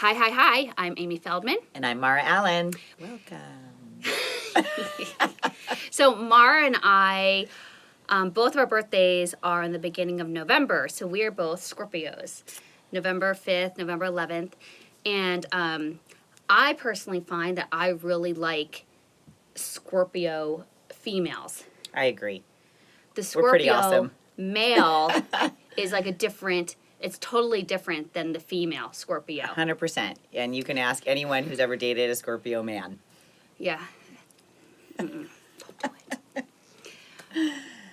Hi, hi, hi. I'm Amy Feldman. And I'm Mara Allen. Welcome. So Mara and I, both of our birthdays are in the beginning of November. So we are both Scorpios. November 5th, November 11th. And I personally find that I really like Scorpio females. I agree. The We're pretty Scorpio awesome. male is like it's totally different than the female Scorpio. 100%. And you can ask anyone who's ever dated a Scorpio man. Yeah. Don't do it.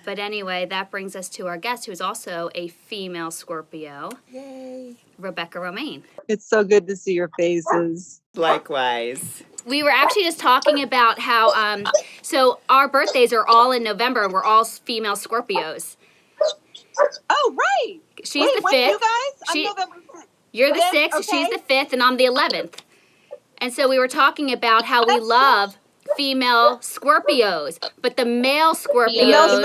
But anyway, that brings us to our guest, who is also a female Scorpio. Yay. Rebecca Romijn. It's so good to see your faces. Likewise. We were actually just talking about how, so our birthdays are all in November, and we're all female Scorpios. Oh, right. She's Wait, the when 5th. you guys? I'm November 5th. You're the 6th, Okay. she's the 5th, and I'm the 11th. And so we were talking about how we love female Scorpios, but the male Scorpios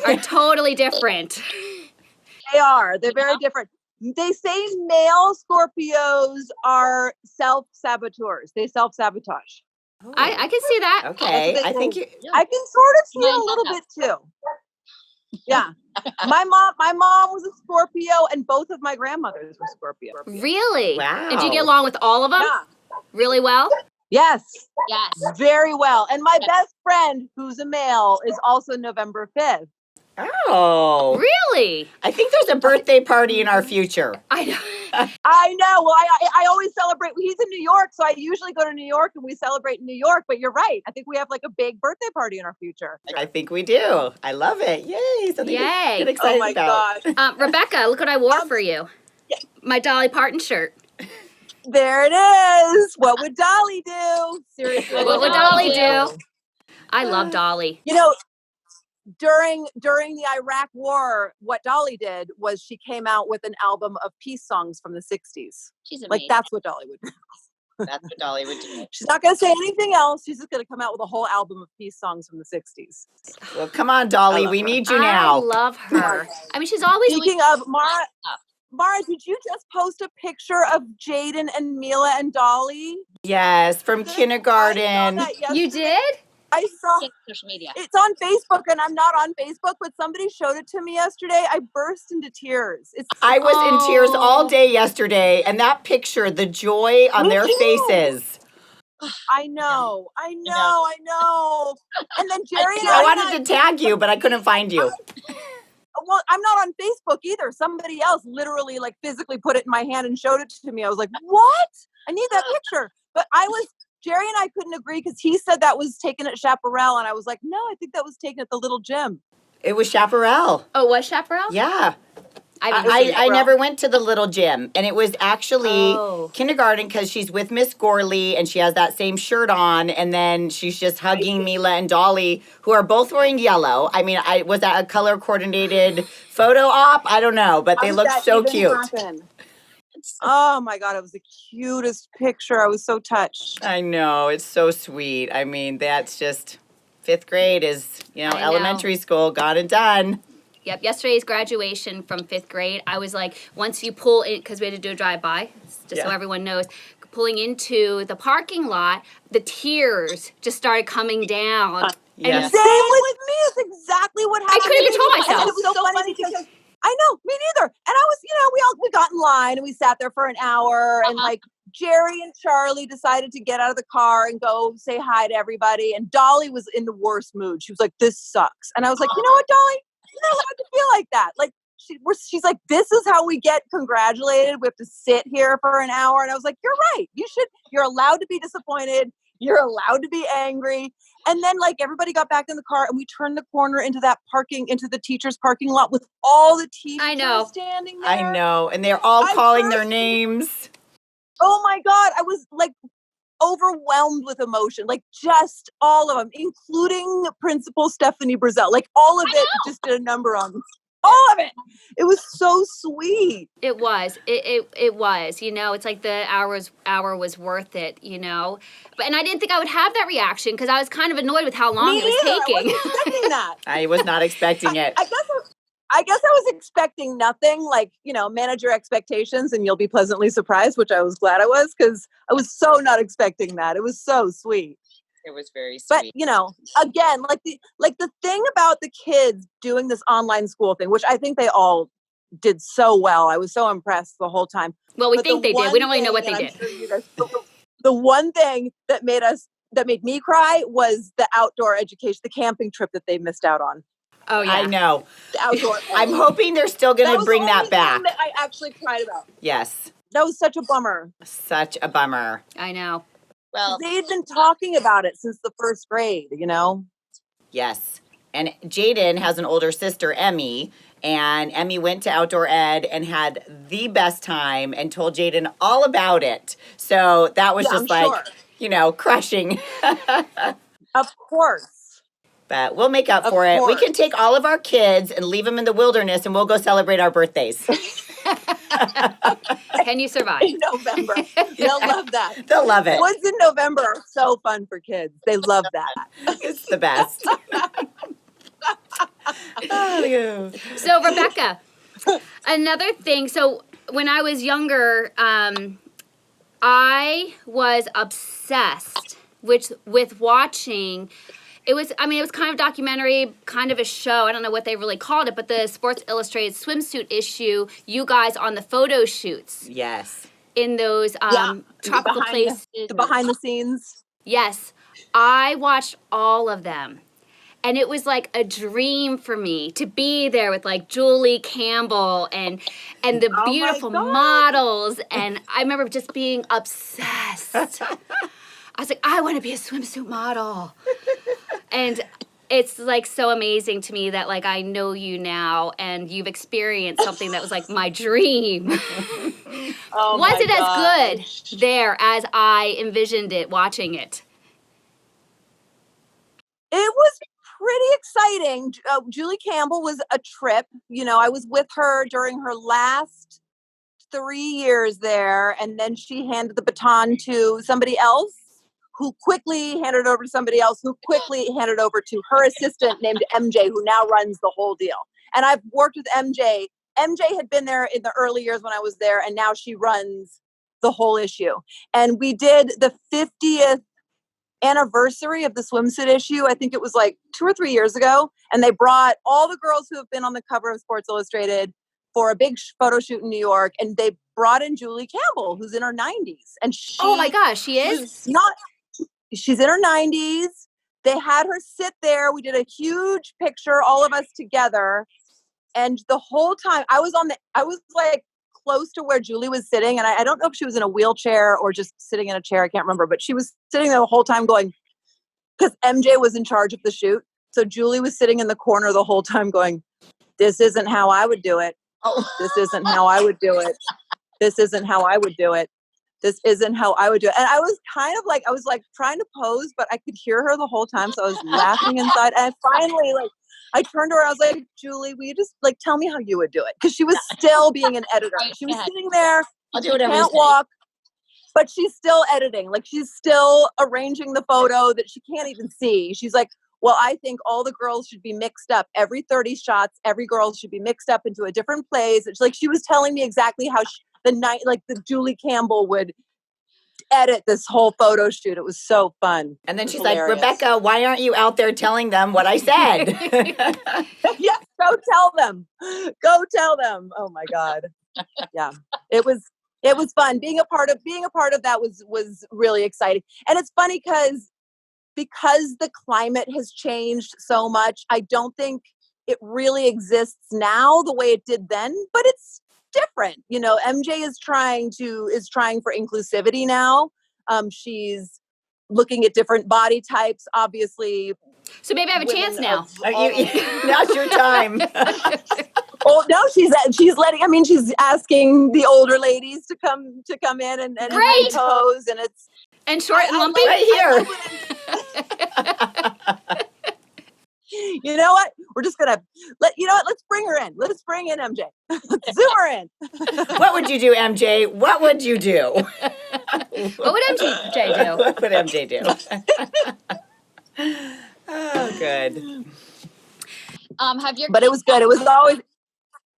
are totally different. They are. They're very different. They say male Scorpios are self-saboteurs. They self-sabotage. Oh. I can see that. Okay. I think you... I can sort of see it a little bit too. Yeah. My mom was a Scorpio, and both of my grandmothers were Scorpio. Really? Wow. Did you get along with all of them? Yeah. Really well? Yes. Yes. Very well. And my best friend, who's a male, is also November 5th. Oh. Really? I think there's a birthday party in our future. I know. I know. Well, I always celebrate. He's in New York, so I usually go to New York and we celebrate in New York. But you're right. I think we have like a big birthday party in our future. I think we do. I love it. Yay. Something to get excited Oh my about. gosh. Rebecca, look what I wore for you. Yeah. My Dolly Parton shirt. There it is. What would Dolly do? Seriously. What would Dolly do? I love Dolly. You know, during the Iraq War, what Dolly did was she came out with an album of peace songs from the 60s. She's amazing. Like, that's what Dolly would do. That's what Dolly would do. She's not going to say anything else. She's just going to come out with a whole album of peace songs from the 60s. Well, come on, Dolly. We need you now. I love her. I mean, she's always... Speaking of, Mara, did you just post a picture of Jaden and Mila and Dolly? Yes, from kindergarten. You did? I saw social media. It's on Facebook, and I'm not on Facebook, but somebody showed it to me yesterday. I burst into tears. I was in tears all day yesterday, and that picture, the joy on their faces. I know. And then Jerry and I wanted to tag you, but I couldn't find you. Well, I'm not on Facebook either. Somebody else literally, like, physically put it in my hand and showed it to me. I was like, what? I need that picture. But Jerry and I couldn't agree because he said that was taken at Chaparral. And I was like, no, I think that was taken at the Little Gym. It was Chaparral. Oh, was Chaparral? Yeah. I never went to the Little Gym. And it was actually kindergarten because she's with Miss Gorley and she has that same shirt on. And then she's just hugging Mila and Dolly, who are both wearing yellow. I mean, was that a color coordinated photo op? I don't know, but they look so cute. Oh my God, it was the cutest picture. I was so touched. I know, it's so sweet. I mean, that's just 5th grade is, elementary school, gone and done. Yep, yesterday's graduation from 5th grade, I was like, once you pull in, because we had to do a drive-by, just so everyone knows, pulling into the parking lot, the tears just started coming down. Yes. Same with me. It's exactly what happened. I couldn't control myself. And it was so funny because I know, me neither. And I was, we got in line and we sat there for an hour and like Jerry and Charlie decided to get out of the car and go say hi to everybody. And Dolly was in the worst mood. She was like, this sucks. And I was like, you know what, Dolly? You don't have to feel like that. Like she's like, this is how we get congratulated. We have to sit here for an hour. And I was like, you're right. You're allowed to be disappointed. You're allowed to be angry. And then like everybody got back in the car and we turned the corner into the teacher's parking lot with all the teachers standing there. I know. And they're all calling their names. Oh my God. I was like overwhelmed with emotion, like just all of them, including Principal Stephanie Brazel. Like all of it just did a number on me. All of it. It was so sweet. It was. It was. You know, it's like the hour was worth it. You know, and I didn't think I would have that reaction because I was kind of annoyed with how long Me it was neither. I taking. wasn't expecting that. I was not expecting it. I guess I was expecting nothing, like, manage your expectations and you'll be pleasantly surprised, which I was glad I was, because I was so not expecting that. It was so sweet. It was very But, sweet. again, the thing about the kids doing this online school thing, which I think they all did so well. I was so impressed the whole time. Well, we think they did. We don't really know what they did. The one thing that made me cry was the outdoor education, the camping trip that they missed out on. Oh, yeah. I know. The outdoor. I'm hoping they're still going to bring that back. That I actually cried about. Yes. That was such a bummer. Such a bummer. I know. Well, They had been talking about it since the first grade, Yes. And Jaden has an older sister, Emmy, and Emmy went to outdoor ed and had the best time and told Jaden all about it. So that was just crushing. Of course. But we'll make up for it. We can take all of our kids and leave them in the wilderness and we'll go celebrate our birthdays. Can you survive? In November. They'll love that. They'll love it. Woods in November are so fun for kids. They love that. It's the best. So, Rebecca, another thing. So, when I was younger, I was obsessed with watching. It was kind of a documentary, kind of a show. I don't know what they really called it, but the Sports Illustrated swimsuit issue, you guys on the photo shoots. Yes. In those tropical places. The behind the scenes. Yes. I watched all of them. And it was like a dream for me to be there with like Julie Campbell and the beautiful models. And I remember just being obsessed. I was like, I want to be a swimsuit model. And it's like so amazing to me that like I know you now and you've experienced something that was like my dream. Was it as good there as I envisioned it watching it? It was pretty exciting. Julie Campbell was a trip. I was with her during her last 3 years there, and then she handed the baton to somebody else, who quickly handed it over to somebody else, who quickly handed over to her assistant named MJ, who now runs the whole deal. And I've worked with MJ. MJ had been there in the early years when I was there, and now she runs the whole issue. And we did the 50th anniversary of the swimsuit issue. I think it was like 2 or 3 years ago. And they brought all the girls who have been on the cover of Sports Illustrated for a big photo shoot in New York. And they brought in Julie Campbell, who's in her 90s. And oh my gosh, she is? She's in her 90s. They had her sit there. We did a huge picture, all of us together. And the whole time I was like close to where Julie was sitting. And I don't know if she was in a wheelchair or just sitting in a chair. I can't remember, but she was sitting there the whole time going, because MJ was in charge of the shoot. So Julie was sitting in the corner the whole time going, this isn't how I would do it. This isn't how I would do it. This isn't how I would do it. This isn't how I would do it. And I was kind of like, trying to pose, but I could hear her the whole time. So I was laughing inside. And finally, I turned to her. I was like, Julie, will you just tell me how you would do it? Because she was still being an editor. She was sitting there. I'll do whatever. Can't walk, but she's still editing. She's still arranging the photo that she can't even see. She's like, well, I think all the girls should be mixed up. Every 30 shots, every girl should be mixed up into a different place. It's like she was telling me exactly how the Julie Campbell would edit this whole photo shoot. It was so fun. And then she's hilarious. Like, Rebecca, why aren't you out there telling them what I said? Yes, go tell them. Go tell them. Oh my God. Yeah. It was fun. Being a part of that was really exciting. And it's funny because the climate has changed so much. I don't think it really exists now the way it did then, but it's different. MJ is trying for inclusivity now. She's looking at different body types, obviously. So maybe I have a chance now. Now's your time. Oh no, she's asking the older ladies to come in and pose, and short and lumpy right here. You know what? We're just gonna let's bring her in. Let's bring in MJ. Let's zoom her in. What would you do, MJ? What would you do? What would MJ do? What would MJ do? Oh, good. Have your But it was good. It was always.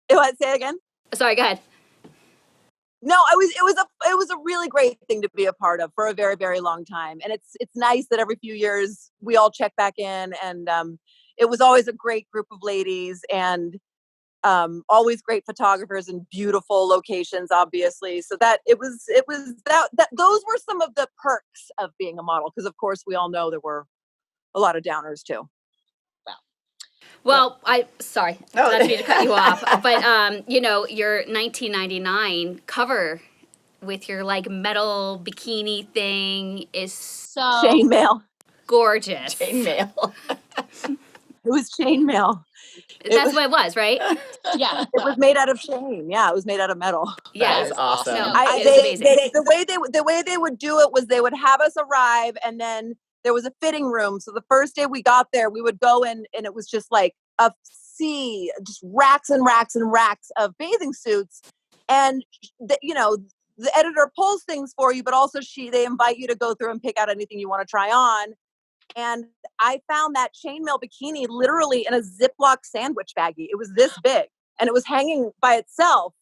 Say it again. Sorry, go ahead. No, it was a really great thing to be a part of for a very, very long time. And it's nice that every few years we all check back in, and it was always a great group of ladies, and always great photographers and beautiful locations, obviously. So that it was that those were some of the perks of being a model, because of course we all know there were a lot of downers too. Well, sorry, not to cut you off, but your 1999 cover with your like metal bikini thing is so chainmail, gorgeous. Chainmail. It was chainmail. That's what it was, right? Yeah, it was made out of chain. Yeah, it was made out of metal. Yeah, that is awesome. No, the way they would do it was they would have us arrive, and then there was a fitting room. So the first day we got there, we would go in, and it was just like a sea, just racks and racks and racks of bathing suits. And the editor pulls things for you, but also they invite you to go through and pick out anything you want to try on. And I found that chainmail bikini literally in a Ziploc sandwich baggie. It was this big, and it was hanging by itself,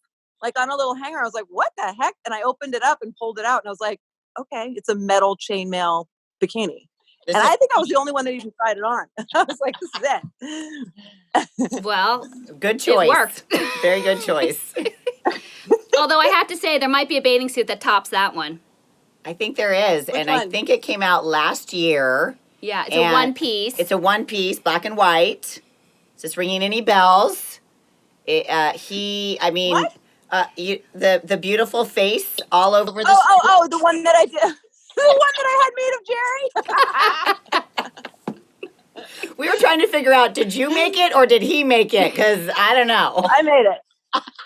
like on a little hanger. I was like, what the heck? And I opened it up and pulled it out, and I was like, okay, it's a metal chainmail bikini. And I think I was the only one that even tried it on. I was like, this is it. Well, good choice. It worked. Very good choice. Although I have to say, there might be a bathing suit that tops that one. I think there is. Which and one? I think it came out last year. Yeah, it's a one piece. It's a one piece, black and white. Is this ringing any bells? The beautiful face all over the. Oh, the one that I did. The one that I had made of Jerry. We were trying to figure out, did you make it or did he make it? Because I don't know. I made it.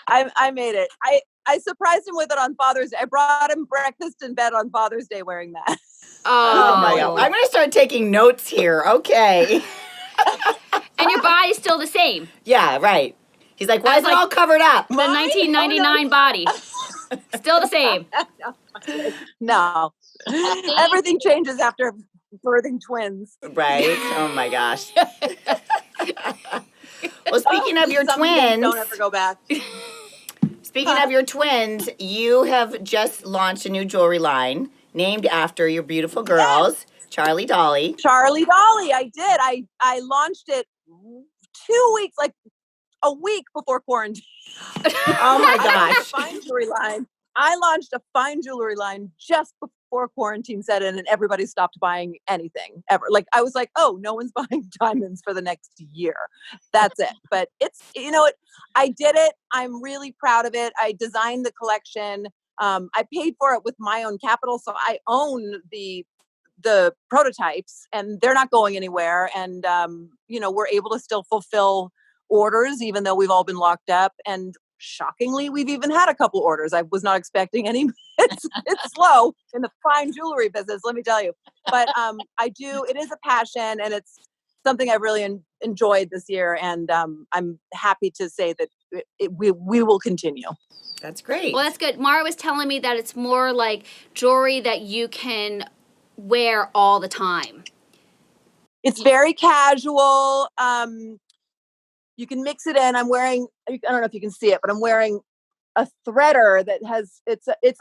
I made it. I surprised him with it on Father's Day. I brought him breakfast in bed on Father's Day wearing that. Oh my God. I'm going to start taking notes here. Okay. And your body's still the same. Yeah, right. He's like, why is it all covered up? The 1999 body. Still the same. No. Everything changes after birthing twins. Right. Oh my gosh. Well, speaking of your twins. Don't ever go back. Speaking of your twins, you have just launched a new jewelry line named after your beautiful girls, Charlie Dolly. Charlie Dolly, I did. I launched it 2 weeks, like a week before quarantine. Oh my gosh. Fine jewelry line. I launched a fine jewelry line just before quarantine set in, and everybody stopped buying anything ever. Like, I was like, oh, no one's buying diamonds for the next year. That's it. But it's, I did it. I'm really proud of it. I designed the collection. I paid for it with my own capital. So I own the prototypes, and they're not going anywhere. And, we're able to still fulfill orders, even though we've all been locked up. And shockingly, we've even had a couple orders. I was not expecting any. It's slow in the fine jewelry business, let me tell you. But it is a passion, and it's something I've really enjoyed this year. And I'm happy to say that we will continue. That's great. Well, that's good. Mara was telling me that it's more like jewelry that you can wear all the time. It's very casual. You can mix it in. I'm wearing, I don't know if you can see it, but I'm wearing a threader that has, it's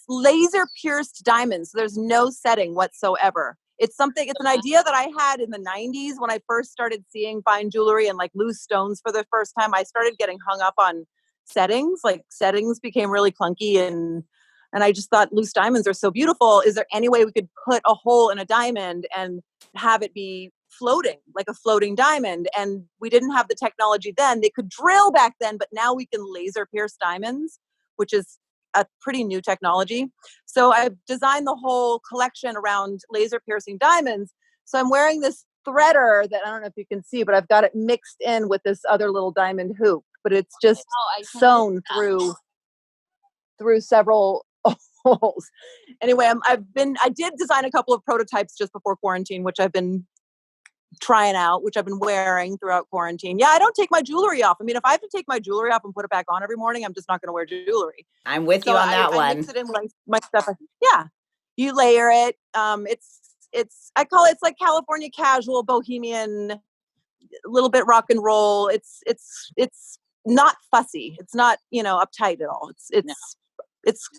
laser pierced diamonds. So there's no setting whatsoever. It's an idea that I had in the 90s when I first started seeing fine jewelry and like loose stones for the first time. I started getting hung up on settings. Like, settings became really clunky, and I just thought loose diamonds are so beautiful. Is there any way we could put a hole in a diamond and have it be floating, like a floating diamond? And we didn't have the technology then. They could drill back then, but now we can laser pierce diamonds, which is a pretty new technology. So I've designed the whole collection around laser piercing diamonds. So I'm wearing this threader that I don't know if you can see, but I've got it mixed in with this other little diamond hoop, but it's just sewn through several holes. Anyway, I did design a couple of prototypes just before quarantine, which I've been trying out, which I've been wearing throughout quarantine. Yeah, I don't take my jewelry off. I mean, if I have to take my jewelry off and put it back on every morning, I'm just not going to wear jewelry. I'm with you So on that I one. mix it in with my stuff. Yeah, you layer it. It's I call it, it's like California casual, bohemian, a little bit rock and roll. It's not fussy. It's not, uptight at all. It's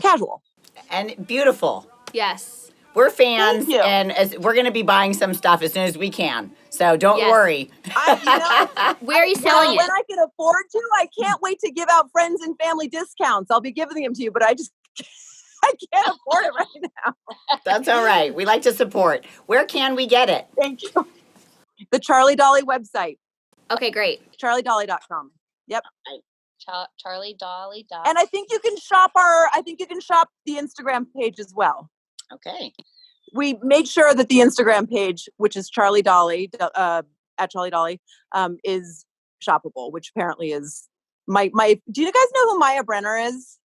casual And beautiful. Yes. We're fans, Thank you. and we're going to be buying some stuff as soon as we can. So don't Yes. worry. Where are you selling it? When I can afford to, I can't wait to give out friends and family discounts. I'll be giving them to you, but I can't afford it right now. That's all right. We like to support. Where can we get it? Thank you. The Charlie Dolly website, Okay, great. charliedolly.com. Yep. Charlie Dolly. And I think you can shop the Instagram page as well. Okay. We made sure that the Instagram page, which is Charlie Dolly, at Charlie Dolly, is shoppable, which apparently is my. Do you guys know who Maya Brenner is?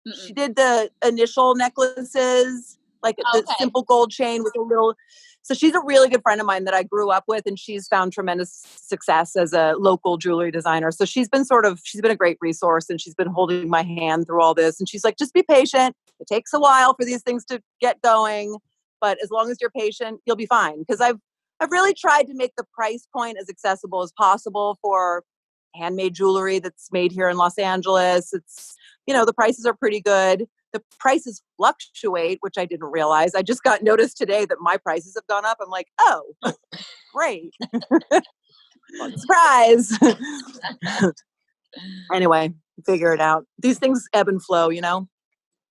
Mm-mm. She did the initial necklaces, like the simple gold chain with a little. So she's a really good friend of mine that I grew up with, and she's found tremendous success as a local jewelry designer. So she's been a great resource, and she's been holding my hand through all this. And she's like, just be patient. It takes a while for these things to get going, but as long as you're patient, you'll be fine. Because I've really tried to make the price point as accessible as possible for handmade jewelry that's made here in Los Angeles. It's, the prices are pretty good. The prices fluctuate, which I didn't realize. I just got noticed today that my prices have gone up. I'm like, oh, great. Surprise. Anyway, figure it out. These things ebb and flow,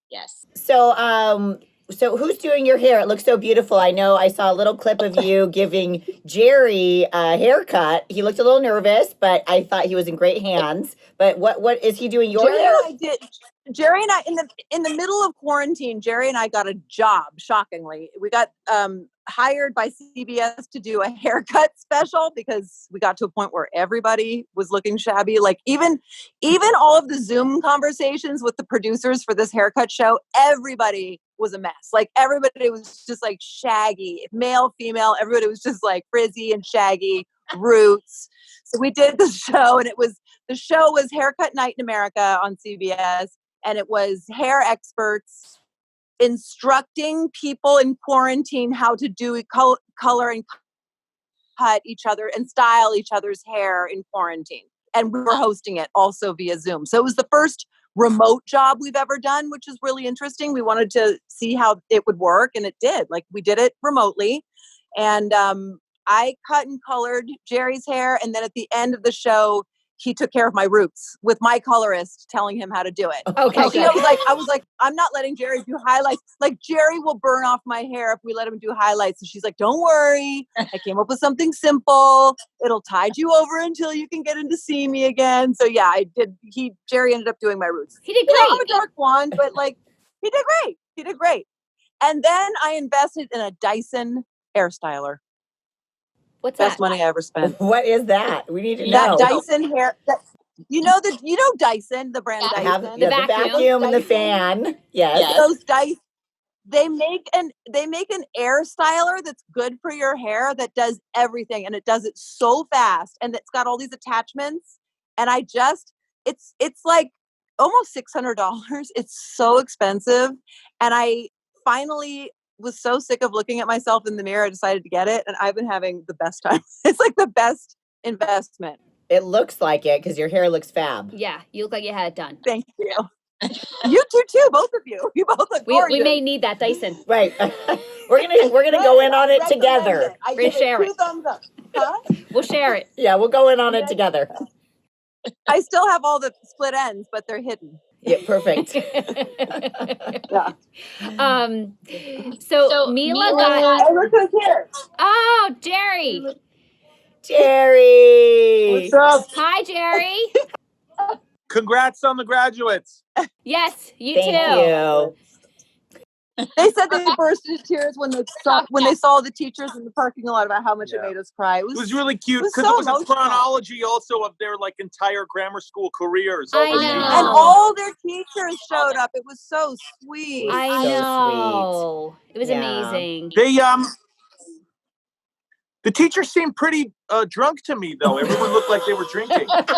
Yes. So who's doing your hair? It looks so beautiful. I know I saw a little clip of you giving Jerry a haircut. He looked a little nervous, but I thought he was in great hands. But what is he doing your hair? Jerry and I, in the middle of quarantine, Jerry and I got a job, shockingly. We got hired by CBS to do a haircut special because we got to a point where everybody was looking shabby. Like even all of the Zoom conversations with the producers for this haircut show, everybody was a mess. Like everybody was just like shaggy, male, female, everybody was just like frizzy and shaggy, roots. So we did the show, and the show was Haircut Night in America on CBS. And it was hair experts instructing people in quarantine how to do color and cut each other and style each other's hair in quarantine. And we were hosting it also via Zoom. So it was the first remote job we've ever done, which is really interesting. We wanted to see how it would work, and it did. Like, we did it remotely. And I cut and colored Jerry's hair. And then at the end of the show, he took care of my roots with my colorist telling him how to do it. Okay. I was like, I'm not letting Jerry do highlights. Like, Jerry will burn off my hair if we let him do highlights. And she's like, don't worry. I came up with something simple. It'll tide you over until you can get in to see me again. So yeah, I did. Jerry ended up doing my roots. He did great. I'm a dark blonde, but like, he did great. And then I invested in a Dyson hair styler. What's Best that? money I ever spent. What is that? We need to That know. Dyson hair. Dyson, the brand I Dyson. have the vacuum and the fan. Yes. Those Dyson. They make an air styler that's good for your hair that does everything, and it does it so fast, and it's got all these attachments. And it's like almost $600. It's so expensive, and I finally was so sick of looking at myself in the mirror, I decided to get it, and I've been having the best time. It's like the best investment. It looks like it because your hair looks fab. Yeah, you look like you had it done. Thank you. You too, both of you. You both look gorgeous. We may need that Dyson. Right. We're gonna go in on it together. I We're give share it 2 it. thumbs up. Huh? We'll share it. Yeah, we'll go in on it together. I still have all the split ends, but they're hidden. Yeah, perfect. Yeah. So Mila got. Look who's here. Oh, Jerry. Jerry. What's up? Hi, Jerry. Congrats on the graduates. Yes, you Thank too. you. They said they burst into tears when they saw the teachers in the parking lot about how much it made us cry. It was really cute was because so it was emotional. a chronology also of their like entire grammar school careers. I over the know. years. And all their teachers showed up. It was so sweet. I So know. It was Yeah. amazing. The teachers seemed pretty drunk to me, though. Everyone looked like they were drinking. That's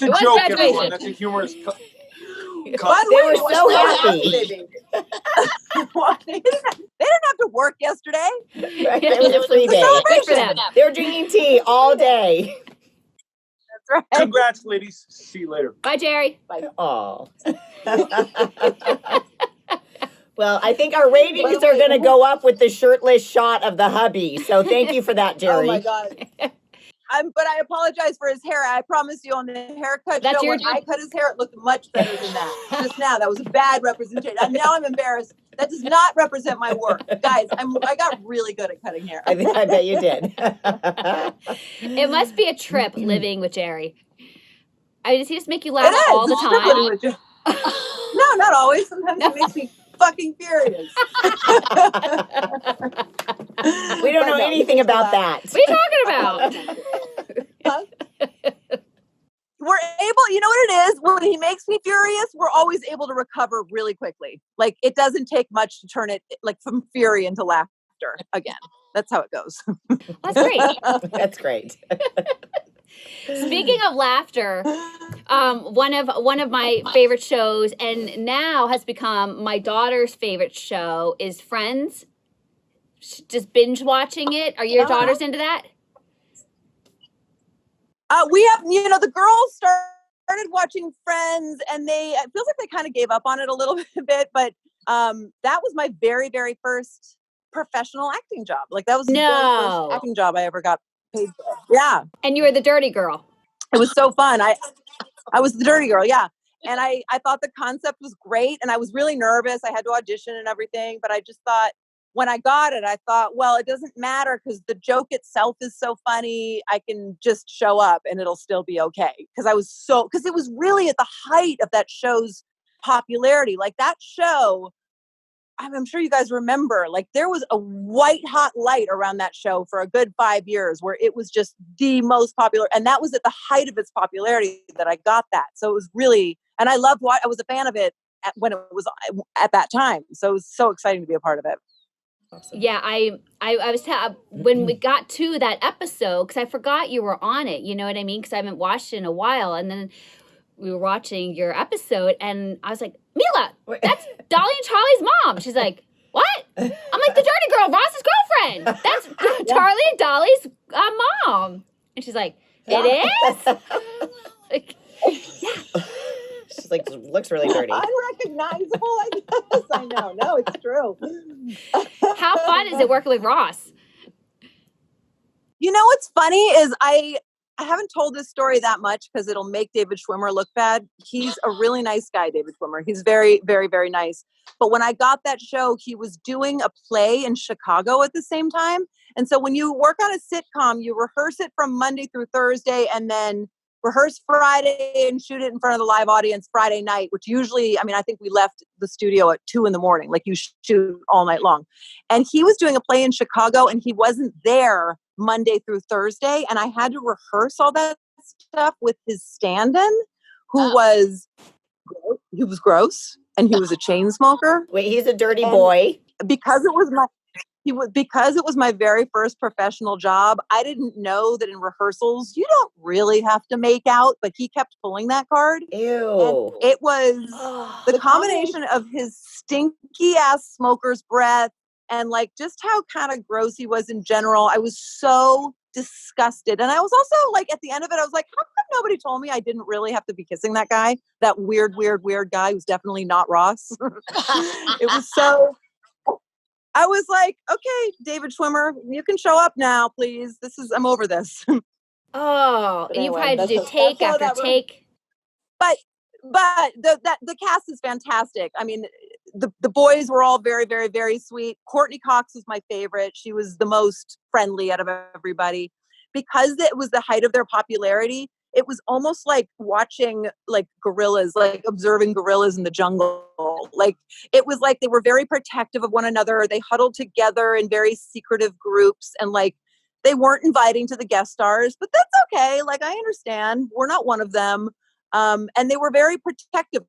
a It was joke, graduation. everyone. That's a humorous. By the They way, were what- so what happy. happened, Well, they didn't have to work yesterday. Right? It was a free It's a day. Good for celebration. them. They were drinking tea all day. That's right. Congrats, ladies. See you later. Bye, Jerry. Oh. Well, I think our ratings are going to go up with the shirtless shot of the hubby. So thank you for that, Jerry. Oh my God. But I apologize for his hair. I promise you on the haircut That's show, your- when I cut his hair, it looked much better than that. Just now, that was a bad representation. Now I'm embarrassed. That does not represent my work. Guys, I got really good at cutting hair. I bet you did. It must be a trip living with Jerry. Does he just make you It laugh is. all the It's true, time? but no, not always. Sometimes it makes me fucking furious. We don't know anything about that. What are you talking about? We're able, you know what it is? When he makes me furious, we're always able to recover really quickly. Like, it doesn't take much to turn it like from fury into laughter again. That's how it goes. That's great. That's great. Speaking of laughter, one of my favorite shows, and now has become my daughter's favorite show, is Friends. Just binge watching it. Are your daughters into that? We have, the girls started watching Friends, and it feels like they kind of gave up on it a little bit, but that was my very, very first professional acting job. Like, that was the very first acting job I ever got paid for. Yeah. And you were the dirty girl. It was so fun. I was the dirty girl, yeah. And I thought the concept was great, and I was really nervous. I had to audition and everything, but I just thought, when I got it, I thought, well, it doesn't matter because the joke itself is so funny. I can just show up and it'll still be okay. Because it was really at the height of that show's popularity. Like, that show, I'm sure you guys remember, like, there was a white hot light around that show for a good 5 years where it was just the most popular. And that was at the height of its popularity that I got that. So it was really, and I loved what I was a fan of it when it was at that time. So it was so exciting to be a part of it. Awesome. Yeah, I was when we got to that episode, because I forgot you were on it. You know what I mean? Because I haven't watched it in a while, and then we were watching your episode, and I was like, Mila, that's Dolly and Charlie's mom. She's like, what? I'm like, the dirty girl, Ross's girlfriend. That's Charlie and Dolly's mom. And she's like, it is? Like, yeah. She's like, looks really dirty. Unrecognizable, I guess. I know. No, it's true. How fun is it working with Ross? You know what's funny is I haven't told this story that much because it'll make David Schwimmer look bad. He's a really nice guy, David Schwimmer. He's very, very, very nice. But when I got that show, he was doing a play in Chicago at the same time. And so when you work on a sitcom, you rehearse it from Monday through Thursday and then rehearse Friday and shoot it in front of the live audience Friday night, which usually, I think we left the studio at 2 a.m. Like, you shoot all night long. And he was doing a play in Chicago and he wasn't there Monday through Thursday. And I had to rehearse all that stuff with his stand-in, who was gross and he was a chain smoker. Wait, he's a dirty boy. Because it was my very first professional job, I didn't know that in rehearsals you don't really have to make out, but he kept pulling that card. Ew. And it was the combination of his stinky ass smoker's breath and like just how kind of gross he was in general. I was so disgusted. And I was also like, at the end of it, I was like, how come nobody told me I didn't really have to be kissing that guy? That weird guy who's definitely not Ross. It was so... I was like, okay, David Schwimmer, you can show up now, please. I'm over this. Oh, and you probably had to do take after take. But the cast is fantastic. I mean, the boys were all very, very, very sweet. Courtney Cox was my favorite. She was the most friendly out of everybody. Because it was the height of their popularity, it was almost like watching like gorillas, like observing gorillas in the jungle. Like, it was like they were very protective of one another. They huddled together in very secretive groups and like they weren't inviting to the guest stars, but that's okay. Like, I understand. We're not one of them. And they were very protective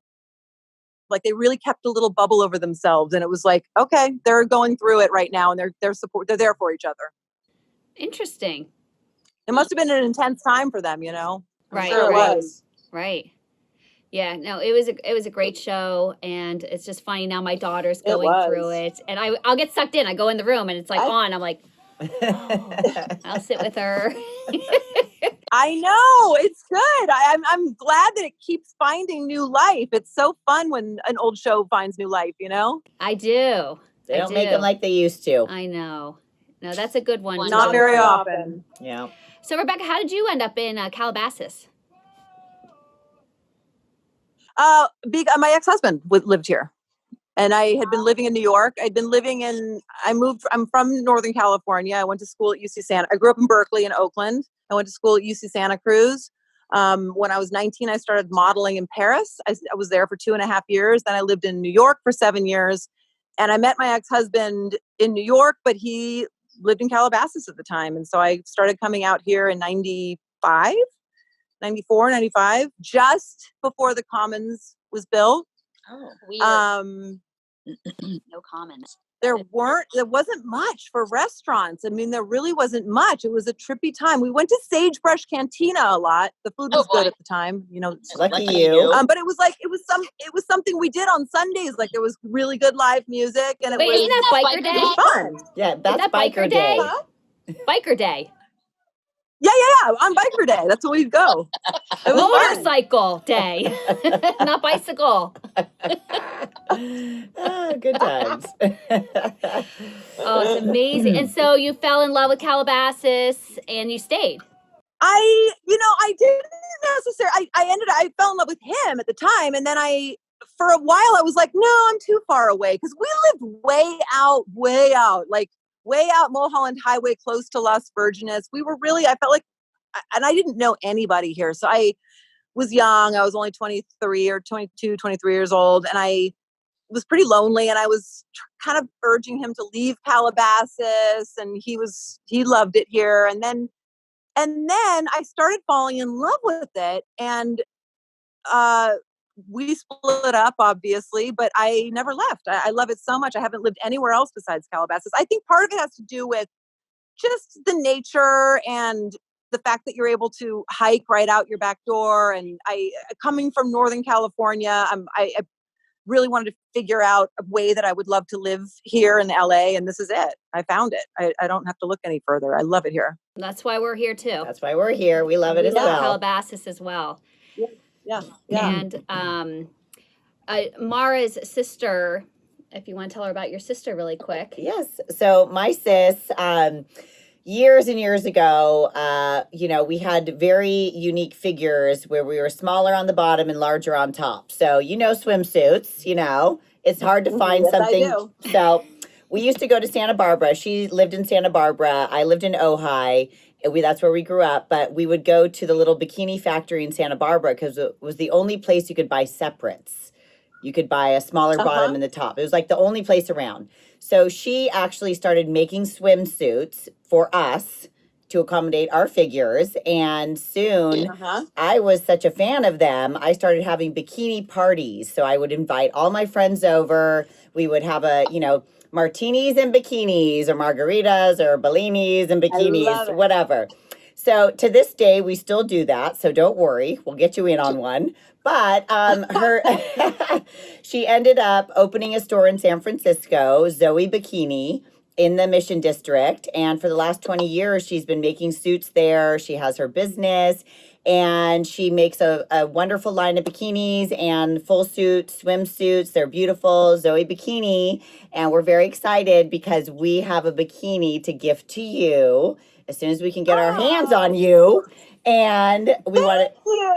Like they really kept a little bubble over themselves. And it was like, okay, they're going through it right now and they're there for each other. Interesting. It must have been an intense time for them, you know? I'm Right, sure it right. was. Right. Yeah, no, it was a great show, and it's just funny now. My daughter's going through was. it, and I'll get sucked in. I go in the room, and it's like on. I'm like, I'll sit with her. I know, it's good. I'm glad that it keeps finding new life. It's so fun when an old show finds new life, you know? I do. They don't make them like they used to. I know. No, that's a good one. Not too. very often. Yeah. So, Rebecca, how did you end up in Calabasas? My ex-husband lived here. And I had been living in New York. I'm from Northern California. I went to school at UC Santa. I grew up in Berkeley and Oakland. I went to school at UC Santa Cruz. When I was 19, I started modeling in Paris. I was there for 2.5 years. Then I lived in New York for 7 years. And I met my ex-husband in New York, but he lived in Calabasas at the time. And so I started coming out here in 95, 94, 95, just before the Commons was built. Oh, weird. No comments. There wasn't much for restaurants. I mean, there really wasn't much. It was a trippy time. We went to Sagebrush Cantina a lot. The food was good at the time, you know. Lucky you. But it was something we did on Sundays. Like there was really good live music, and Wait, isn't that Biker Day? it was fun. Yeah, that's that Biker Day. Huh? Biker Day. Yeah. On Biker Day, that's when we'd go. It was fun. Motorcycle Day, not bicycle. Good times. Oh, it's amazing. And so you fell in love with Calabasas and you stayed. I didn't necessarily. I fell in love with him at the time, and then for a while, I was like, no, I'm too far away because we lived way out, like way out Mulholland Highway, close to Las Virgenes. I felt like, and I didn't know anybody here, so I was young. I was only 23 or 22, 23 years old, and I was pretty lonely, and I was kind of urging him to leave Calabasas, and he loved it here, and then I started falling in love with it, and we split up, obviously, but I never left. I love it so much. I haven't lived anywhere else besides Calabasas. I think part of it has to do with just the nature and the fact that you're able to hike right out your back door. And coming from Northern California, I really wanted to figure out a way that I would love to live here in LA, and this is it. I found it. I don't have to look any further. I love it here. That's why we're here too. That's why we're here. We love it as love well. Calabasas as well. Yeah. And Mara's sister, if you want to tell her about your sister really quick. Yes. So my sis, years and years ago, we had very unique figures where we were smaller on the bottom and larger on top. So, swimsuits, it's hard to find Yes, something. I do. So we used to go to Santa Barbara. She lived in Santa Barbara. I lived in Ojai. That's where we grew up. But we would go to the little bikini factory in Santa Barbara because it was the only place you could buy separates. You could buy a smaller bottom and the top. It was like the only place around. So she actually started making swimsuits for us to accommodate our figures. And soon I was such a fan of them, I started having bikini parties. So I would invite all my friends over. We would have martinis and bikinis, or margaritas or bellinis and bikinis, whatever. So to this day, we still do that. So don't worry, we'll get you in on one. But she ended up opening a store in San Francisco, Zoe Bikini, in the Mission District. And for the last 20 years, she's been making suits there. She has her business, and she makes a wonderful line of bikinis and full suit swimsuits. They're beautiful, Zoe Bikini. And we're very excited because we have a bikini to gift to you as soon as we can get our hands on you. And we want to.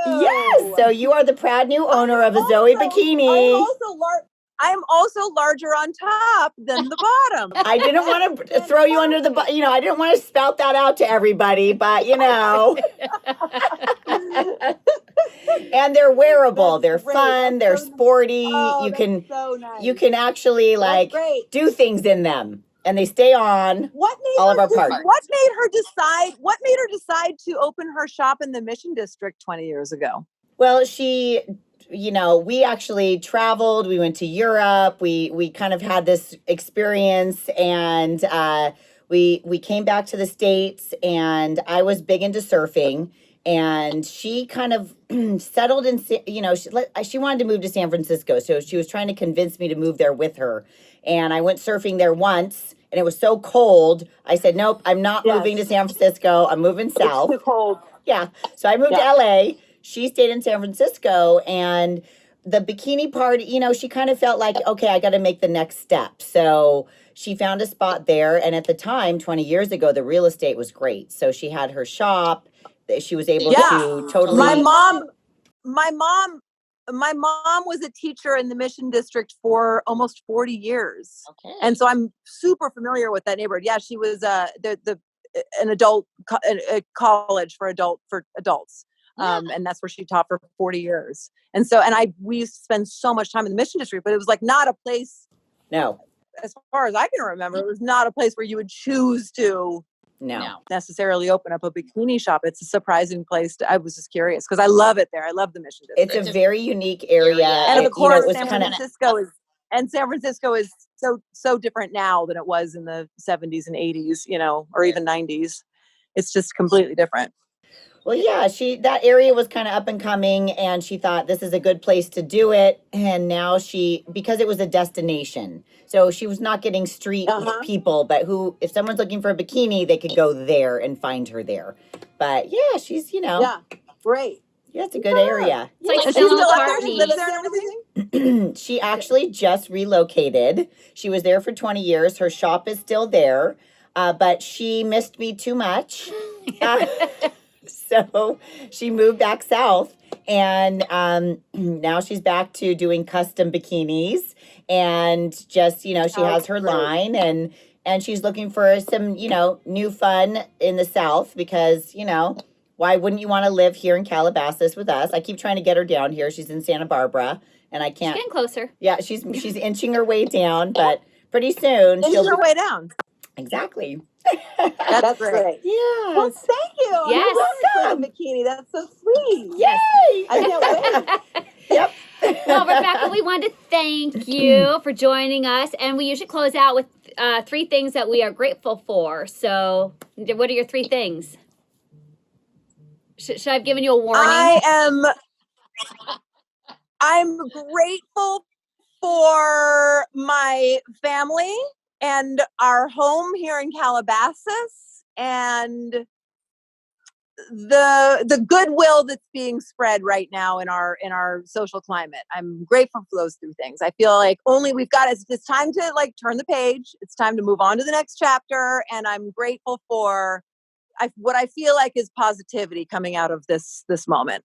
Yes. So you are the proud new owner of a Zoe Bikini. I'm also larger on top than the bottom. I didn't want to throw you under the I didn't want to spout that out to everybody, but And they're wearable. They're fun. They're sporty. You can actually do things in them, and they stay on all of our parts. What made her decide to open her shop in the Mission District 20 years ago? Well, she we actually traveled. We went to Europe. We kind of had this experience, and we came back to the States, and I was big into surfing, and she kind of settled in. She wanted to move to San Francisco, so she was trying to convince me to move there with her. And I went surfing there once, and it was so cold. I said, "Nope, I'm not moving to San Francisco. I'm moving south." It's too cold. Yeah. So I moved to LA. She stayed in San Francisco, and the bikini party, she kind of felt like, okay, I got to make the next step. So she found a spot there. And at the time, 20 years ago, the real estate was great. So she had her shop. She was able to totally. My mom was a teacher in the Mission District for almost 40 years. Okay. And so I'm super familiar with that neighborhood. Yeah, she was an adult college for adults. And that's where she taught for 40 years. And so, we used to spend so much time in the Mission District, but it was like not a place. No. As far as I can remember, it was not a place where you would choose to necessarily open up a bikini shop. It's a surprising place. I was just curious because I love it there. I love the Mission District. It's a very unique area. And of course, it was San Francisco is so different now than it was in the 70s and 80s, or even 90s. It's just completely different. Well, yeah, that area was kind of up and coming, and she thought this is a good place to do it. And now because it was a destination, so she was not getting street people, but if someone's looking for a bikini, they could go there and find her there. But yeah, she's great. Yeah, it's a good area. It's like She's still up there. She lives there and everything. She actually just relocated. She was there for 20 years. Her shop is still there, but she missed me too much. So she moved back south, and now she's back to doing custom bikinis, and just, she has her line, and she's looking for some, new fun in the south because, why wouldn't you want to live here in Calabasas with us? I keep trying to get her down here. She's in Santa Barbara, and I can't. She's getting closer. Yeah, she's inching her way down, but pretty soon she'll her way down. Exactly. That's great. Yeah. Well, thank you. Yes. I'm wearing a bikini. That's so sweet. Yay! I can't wait. Yep. Well, Rebecca, we want to thank you for joining us, and we usually close out with 3 things that we are grateful for. So, what are your 3 things? Should I have given you a warning? I'm grateful for my family and our home here in Calabasas, and the goodwill that's being spread right now in our social climate. I'm grateful for those 3 things. I feel like it's time to turn the page. It's time to move on to the next chapter, and I'm grateful for what I feel like is positivity coming out of this moment.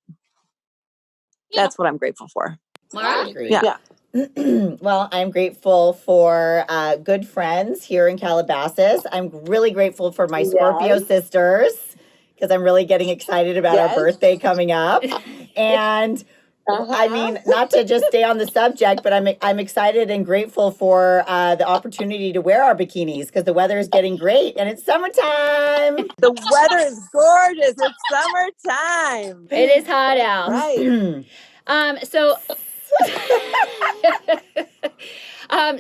Yeah. That's what I'm grateful for. Laura? Yeah. Well, I'm grateful for good friends here in Calabasas. I'm really grateful for my Scorpio sisters because I'm really getting excited about our birthday coming up. And I mean, not to just stay on the subject, but I'm excited and grateful for the opportunity to wear our bikinis because the weather is getting great and it's summertime. The weather is gorgeous. It's summertime. It is hot out. Right.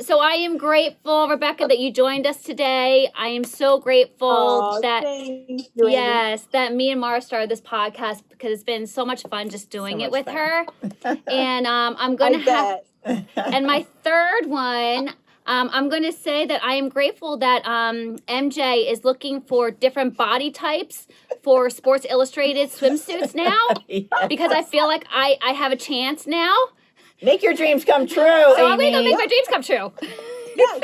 So I am grateful, Rebecca, that you joined us today. I am so grateful that me and Mara started this podcast because it's been so much fun just doing it with her. And I'm going to have, and my third one, I'm going to say that I am grateful that MJ is looking for different body types for Sports Illustrated swimsuits now because I feel like I have a chance now. Make your dreams come true. So I'm going to go make my dreams come true. Yes.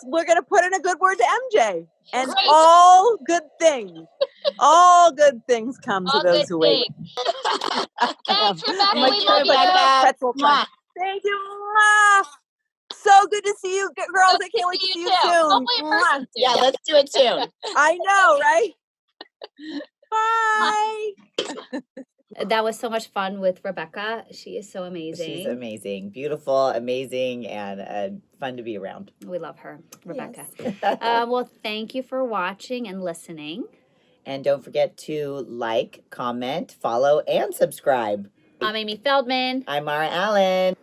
We're going to put in a good word to MJ. And all good things come to those who wait. Thanks, Rebecca. We love you. Thank you. So good to see you, girls. I can't wait to see you soon. Hopefully in person. Yeah, let's do it soon. I know, right? Bye. That was so much fun with Rebecca. She is so amazing. She's amazing, beautiful, amazing, and fun to be around. We love her, Rebecca. Yes. Well, thank you for watching and listening. And don't forget to like, comment, follow, and subscribe. I'm Amy Feldman. I'm Mara Allen.